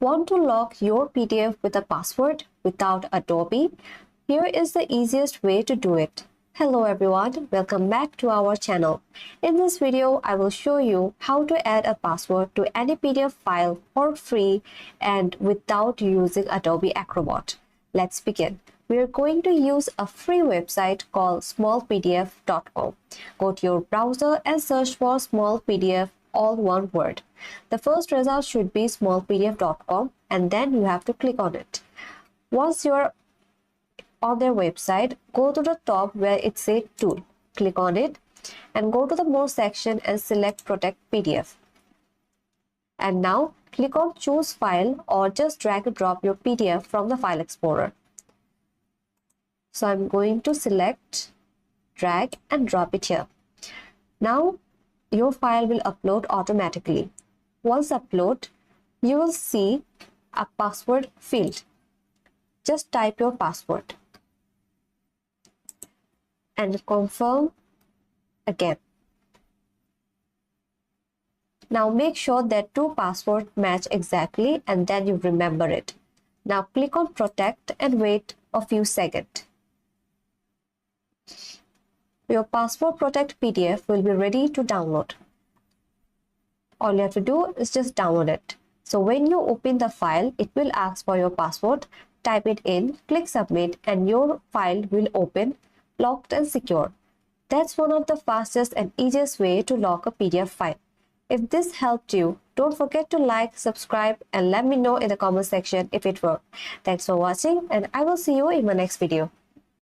Want to lock your PDF with a password without Adobe? Here is the easiest way to do it. Hello everyone, welcome back to our channel. In this video, I will show you how to add a password to any PDF file for free and without using Adobe Acrobat. Let's begin. We are going to use a free website called smallpdf.com. Go to your browser and search for smallpdf, all one word. The first result should be smallpdf.com and then you have to click on it. Once you're on their website, go to the top where it says tool. Click on it and go to the more section and select protect PDF. And now click on choose file or just drag and drop your PDF from the file explorer. So I'm going to select, drag and drop it here. Now your file will upload automatically. Once upload, you will see a password field. Just type your password and confirm again. Now make sure that two passwords match exactly and then you remember it. Now click on protect and wait a few seconds. Your password protect PDF will be ready to download. All you have to do is just download it. So when you open the file, it will ask for your password. Type it in, click submit and your file will open locked and secure. That's one of the fastest and easiest way to lock a PDF file. If this helped you, don't forget to like, subscribe and let me know in the comment section if it worked. Thanks for watching and I will see you in my next video.